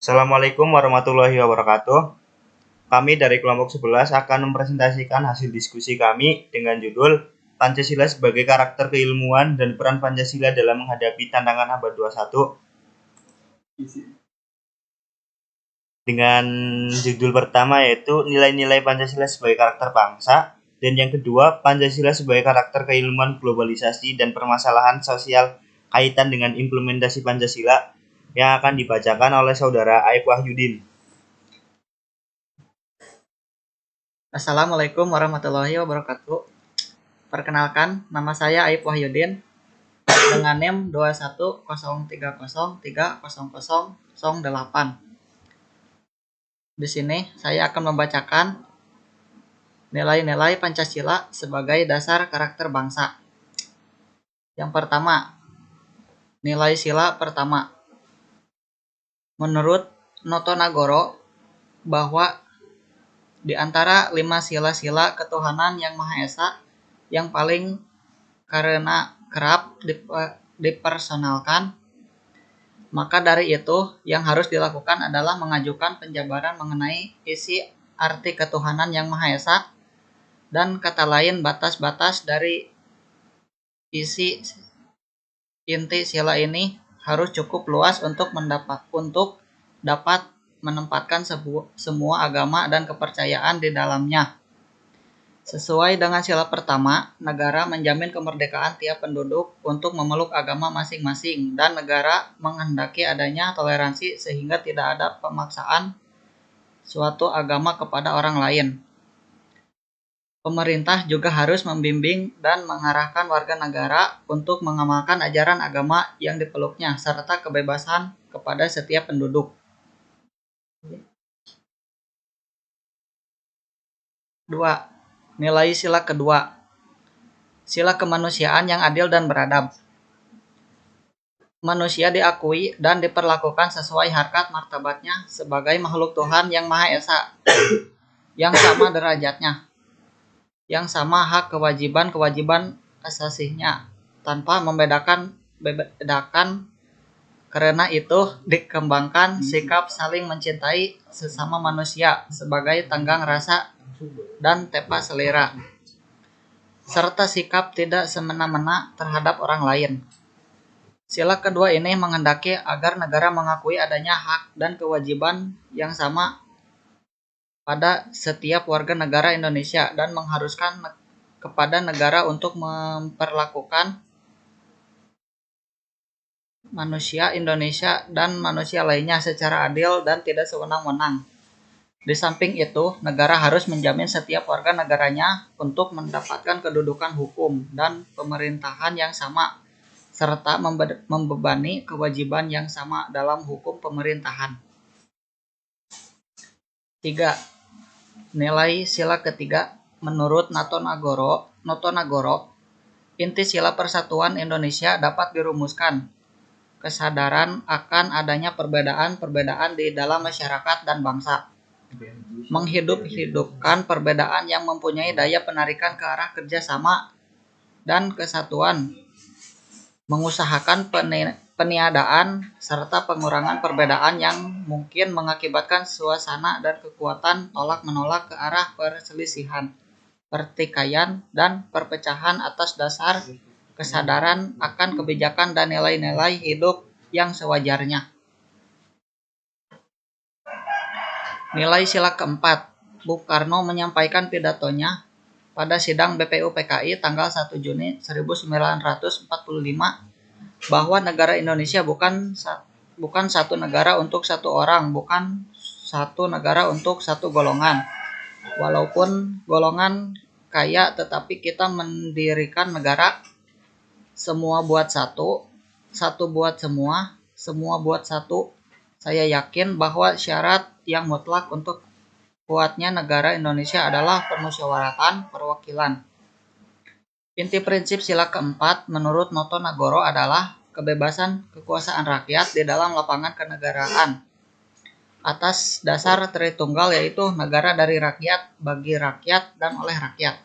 Assalamualaikum warahmatullahi wabarakatuh. Kami dari kelompok 11 akan mempresentasikan hasil diskusi kami dengan judul Pancasila sebagai karakter keilmuan dan peran Pancasila dalam menghadapi tantangan abad 21. Dengan judul pertama yaitu nilai-nilai Pancasila sebagai karakter bangsa, dan yang kedua Pancasila sebagai karakter keilmuan globalisasi dan permasalahan sosial kaitan dengan implementasi Pancasila, yang akan dibacakan oleh saudara Aib Wahyudin. Assalamualaikum warahmatullahi wabarakatuh. Perkenalkan, nama saya Aib Wahyudin dengan NIM 210303008. Di sini saya akan membacakan nilai-nilai Pancasila sebagai dasar karakter bangsa. Yang pertama, nilai sila pertama. Menurut Noto Nagoro, bahwa di antara 5 sila-sila ketuhanan yang Maha Esa, yang paling karena kerap dipersonalkan, maka dari itu yang harus dilakukan adalah mengajukan penjabaran mengenai isi arti ketuhanan yang Maha Esa, dan kata lain batas-batas dari isi inti sila ini harus cukup luas untuk dapat menempatkan semua agama dan kepercayaan di dalamnya. Sesuai dengan sila pertama, negara menjamin kemerdekaan tiap penduduk untuk memeluk agama masing-masing, dan negara menghendaki adanya toleransi sehingga tidak ada pemaksaan suatu agama kepada orang lain. Pemerintah juga harus membimbing dan mengarahkan warga negara untuk mengamalkan ajaran agama yang dipeluknya, serta kebebasan kepada setiap penduduk. 2. Nilai sila kedua. Sila kemanusiaan yang adil dan beradab. Manusia diakui dan diperlakukan sesuai harkat martabatnya sebagai makhluk Tuhan yang Maha Esa, yang sama derajatnya, yang sama hak kewajiban asasinya, tanpa membedakan. Karena itu dikembangkan sikap saling mencintai sesama manusia sebagai tenggang rasa dan tepa selera, serta sikap tidak semena-mena terhadap orang lain. Sila kedua ini menghendaki agar negara mengakui adanya hak dan kewajiban yang sama pada setiap warga negara Indonesia, dan mengharuskan kepada negara untuk memperlakukan manusia Indonesia dan manusia lainnya secara adil dan tidak sewenang-wenang. Di samping itu, negara harus menjamin setiap warga negaranya untuk mendapatkan kedudukan hukum dan pemerintahan yang sama, serta membebani kewajiban yang sama dalam hukum pemerintahan. 3. Nilai sila ketiga. Menurut Noto Nagoro, inti sila persatuan Indonesia dapat dirumuskan kesadaran akan adanya perbedaan-perbedaan di dalam masyarakat dan bangsa, menghidup-hidupkan perbedaan yang mempunyai daya penarikan ke arah kerjasama dan kesatuan, mengusahakan peniadaan serta pengurangan perbedaan yang mungkin mengakibatkan suasana dan kekuatan tolak-menolak ke arah perselisihan, pertikaian, dan perpecahan atas dasar kesadaran akan kebijakan dan nilai-nilai hidup yang sewajarnya. Nilai sila keempat. Bung Karno menyampaikan pidatonya pada sidang BPU PKI tanggal 1 Juni 1945 bahwa negara Indonesia bukan satu negara untuk satu orang, bukan satu negara untuk satu golongan. Walaupun golongan kaya, tetapi kita mendirikan negara semua buat satu, satu buat semua, semua buat satu. Saya yakin bahwa syarat yang mutlak untuk kuatnya negara Indonesia adalah permusyawaratan perwakilan. Inti prinsip sila keempat menurut Noto Nagoro adalah kebebasan kekuasaan rakyat di dalam lapangan kenegaraan atas dasar Tritunggal, yaitu negara dari rakyat, bagi rakyat, dan oleh rakyat.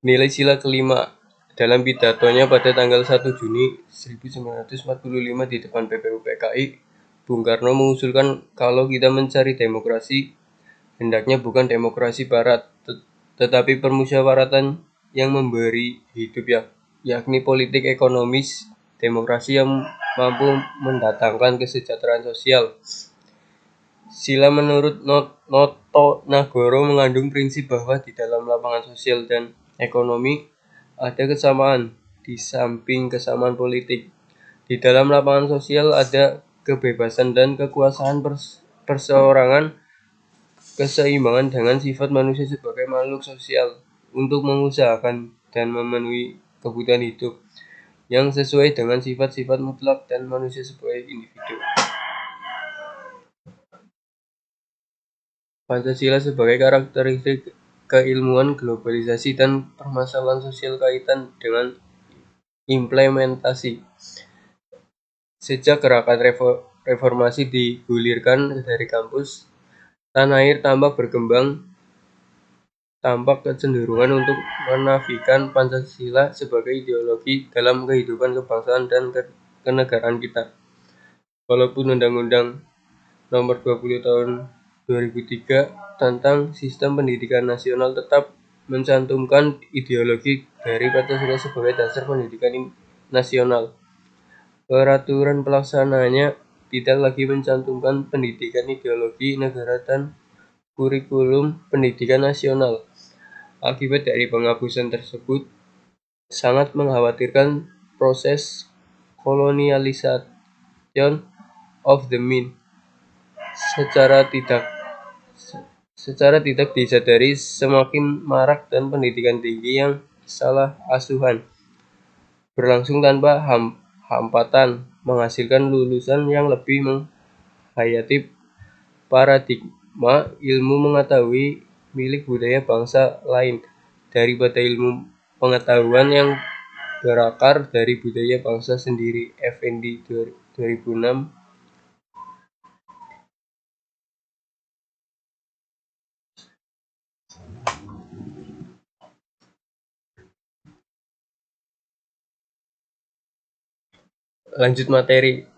Nilai sila kelima. Dalam pidatonya pada tanggal 1 Juni 1945 di depan BPU PKI, Bung Karno mengusulkan kalau kita mencari demokrasi, hendaknya bukan demokrasi barat, tetapi permusyawaratan yang memberi hidup yakni politik ekonomis, demokrasi yang mampu mendatangkan kesejahteraan sosial. Sila menurut Noto Nagoro mengandung prinsip bahwa di dalam lapangan sosial dan ekonomi ada kesamaan, di samping kesamaan politik. Di dalam lapangan sosial ada kebebasan dan kekuasaan perseorangan, keseimbangan dengan sifat manusia sebagai makhluk sosial untuk mengusahakan dan memenuhi kebutuhan hidup yang sesuai dengan sifat-sifat mutlak dan manusia sebagai individu. Pancasila sebagai karakteristik keilmuan, globalisasi, dan permasalahan sosial kaitan dengan implementasi. Sejak gerakan reformasi digulirkan dari kampus, tanah air tampak berkembang, tampak kecenderungan untuk menafikan Pancasila sebagai ideologi dalam kehidupan kebangsaan dan kenegaraan kita. Walaupun Undang-Undang Nomor 20 Tahun 2003 tentang Sistem Pendidikan Nasional tetap mencantumkan ideologi dari Pancasila sebagai dasar pendidikan nasional. Peraturan pelaksanaannya tidak lagi mencantumkan pendidikan ideologi negara dan kurikulum pendidikan nasional. Akibat dari penghapusan tersebut sangat mengkhawatirkan proses kolonialisation of the mind. Secara tidak disadari semakin marak dan pendidikan tinggi yang salah asuhan berlangsung tanpa hambatan, menghasilkan lulusan yang lebih menghayati paradigma ilmu mengetahui milik budaya bangsa lain daripada ilmu pengetahuan yang berakar dari budaya bangsa sendiri. Effendi 2006. Lanjut materi.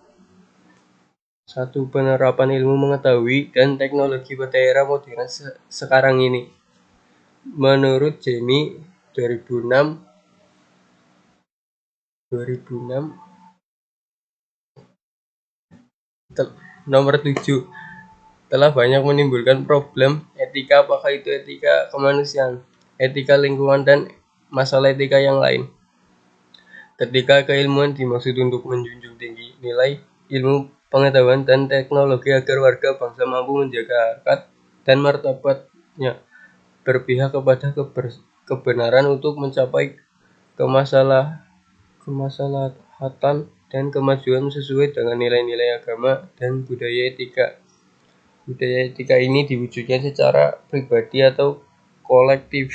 1. Penerapan ilmu mengetahui dan teknologi pada era modern sekarang ini. Menurut Jenny 2006 nomor 7 telah banyak menimbulkan problem etika, apakah itu etika kemanusiaan, etika lingkungan, dan masalah etika yang lain. Ketika keilmuan dimaksud untuk menjunjung tinggi nilai ilmu pengetahuan dan teknologi agar warga bangsa mampu menjaga harkat dan martabatnya, berpihak kepada kebenaran untuk mencapai kemaslahatan dan kemajuan sesuai dengan nilai-nilai agama dan budaya etika. Budaya etika ini diwujudkan secara pribadi atau kolektif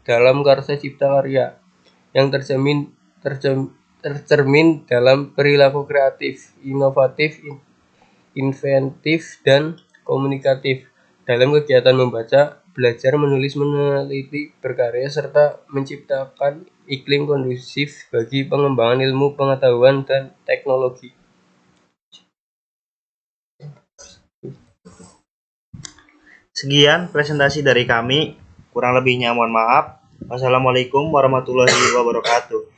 dalam karya cipta karya yang tercermin dalam perilaku kreatif, inovatif, inventif, dan komunikatif dalam kegiatan membaca, belajar, menulis, meneliti, berkarya, serta menciptakan iklim kondusif bagi pengembangan ilmu pengetahuan dan teknologi. Sekian presentasi dari kami. Kurang lebihnya mohon maaf. Wassalamualaikum warahmatullahi wabarakatuh.